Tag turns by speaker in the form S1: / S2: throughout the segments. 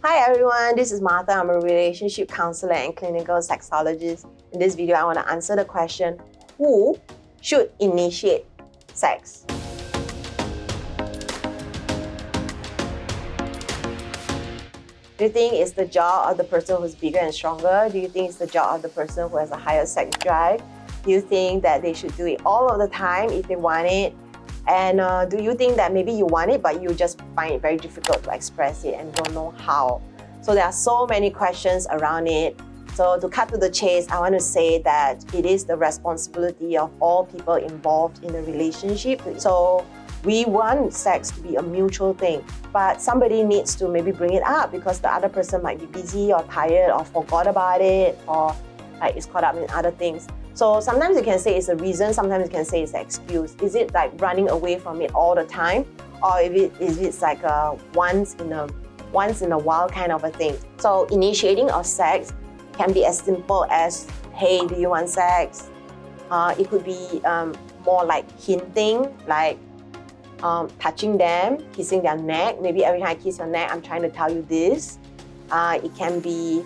S1: Hi everyone, this is Martha. I'm a relationship counselor and clinical sexologist. In this video, I want to answer the question, who should initiate sex? Do you think it's the job of the person who's bigger and stronger? Do you think it's the job of the person who has a higher sex drive? Do you think that they should do it all of the time if they want it? And do you think that maybe you want it, but you just find it very difficult to express it and don't know how? So there are so many questions around it. So to cut to the chase, I want to say that it is the responsibility of all people involved in a relationship. So we want sex to be a mutual thing, but somebody needs to maybe bring it up because the other person might be busy or tired or forgot about it or like is caught up in other things. So sometimes you can say it's a reason, sometimes you can say it's an excuse. Is it like running away from it all the time? Or if it's like a once in a while kind of a thing. So initiating of sex can be as simple as, hey, do you want sex? It could be more like hinting, like touching them, kissing their neck. Maybe every time I kiss your neck, I'm trying to tell you this. It can be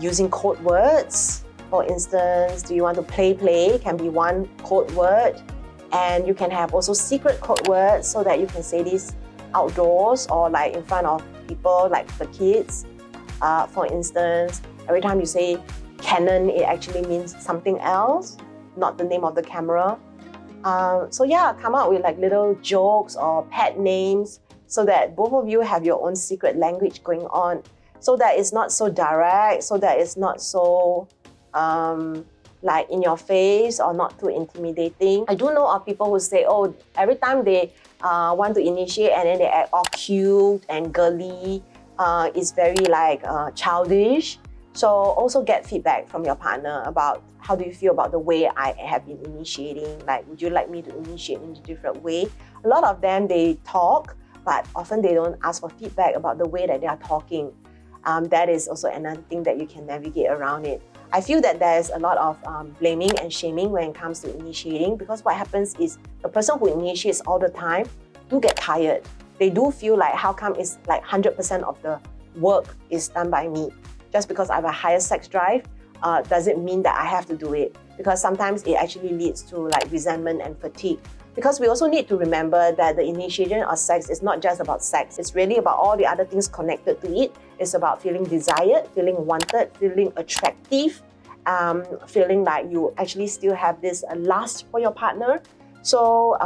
S1: using code words. For instance, do you want to play? Can be one code word. And you can have also secret code words so that you can say this outdoors or like in front of people, like the kids. For instance, every time you say Canon, it actually means something else, not the name of the camera. So yeah, come up with like little jokes or pet names so that both of you have your own secret language going on, so that it's not so direct, so that it's not so like in your face or not too intimidating. I do know of people who say, oh, every time they want to initiate and then they act all cute and girly, it's very like childish. So also get feedback from your partner about how do you feel about the way I have been initiating? Like, would you like me to initiate in a different way? A lot of them, they talk, but often they don't ask for feedback about the way that they are talking. That is also another thing that you can navigate around it. I feel that there's a lot of blaming and shaming when it comes to initiating, because what happens is the person who initiates all the time do get tired. They do feel like, how come it's like 100% of the work is done by me? Just because I have a higher sex drive, doesn't mean that I have to do it, because sometimes it actually leads to like resentment and fatigue. Because we also need to remember that the initiation of sex is not just about sex. It's really about all the other things connected to it. It's about feeling desired, feeling wanted, feeling attractive, feeling like you actually still have this lust for your partner. So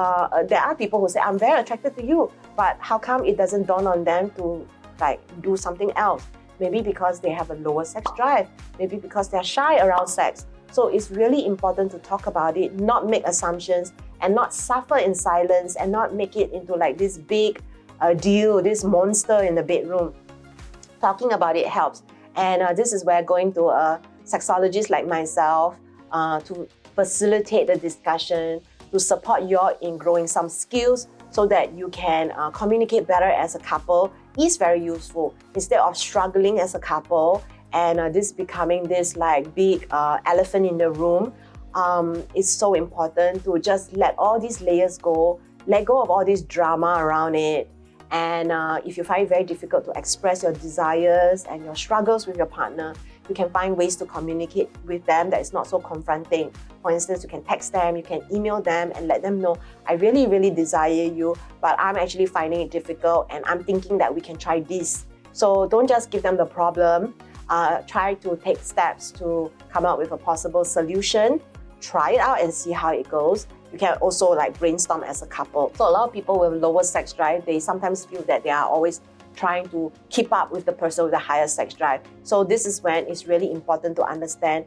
S1: there are people who say, I'm very attracted to you, but how come it doesn't dawn on them to like do something else? Maybe because they have a lower sex drive, maybe because they're shy around sex. So it's really important to talk about it, not make assumptions, and not suffer in silence, and not make it into like this big deal, this monster in the bedroom. Talking about it helps. And this is where going to a sexologist like myself to facilitate the discussion, to support you all in growing some skills so that you can communicate better as a couple is very useful. Instead of struggling as a couple and this becoming this like big elephant in the room, it's so important to just let all these layers go, let go of all this drama around it. And if you find it very difficult to express your desires and your struggles with your partner, you can find ways to communicate with them that is not so confronting. For instance, you can text them, you can email them and let them know, I really, really desire you, but I'm actually finding it difficult and I'm thinking that we can try this. So don't just give them the problem. Try to take steps to come up with a possible solution. Try it out and see how it goes. You can also like brainstorm as a couple. So a lot of people with lower sex drive, they sometimes feel that they are always trying to keep up with the person with the higher sex drive. So this is when it's really important to understand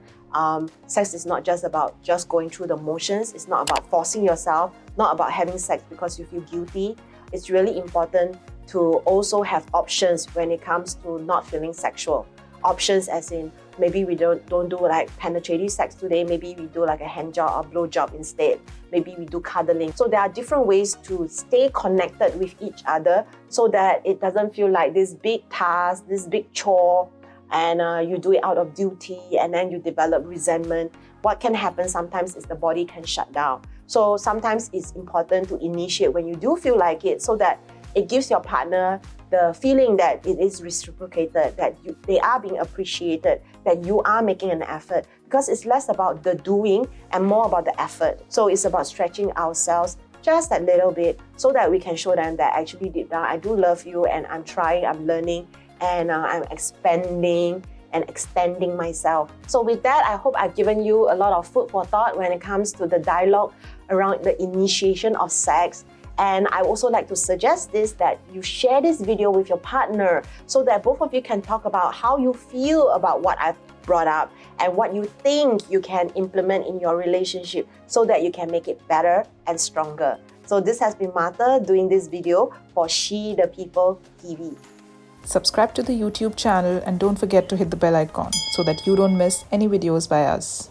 S1: sex is not just about just going through the motions. It's not about forcing yourself, not about having sex because you feel guilty. It's really important to also have options when it comes to not feeling sexual. Options as in, maybe we don't do like penetrative sex today, maybe we do like a hand job or blow job instead. Maybe we do cuddling. So there are different ways to stay connected with each other so that it doesn't feel like this big task, this big chore, and you do it out of duty and then you develop resentment. What can happen sometimes is the body can shut down. So sometimes it's important to initiate when you do feel like it so that it gives your partner the feeling that it is reciprocated, that they are being appreciated, that you are making an effort, because it's less about the doing and more about the effort. So it's about stretching ourselves just a little bit so that we can show them that actually deep down, I do love you and I'm trying, I'm learning, and I'm expanding and extending myself. So with that, I hope I've given you a lot of food for thought when it comes to the dialogue around the initiation of sex. And I also like to suggest this, that you share this video with your partner so that both of you can talk about how you feel about what I've brought up and what you think you can implement in your relationship so that you can make it better and stronger. So this has been Martha doing this video for She the People TV.
S2: Subscribe to the YouTube channel and don't forget to hit the bell icon so that you don't miss any videos by us.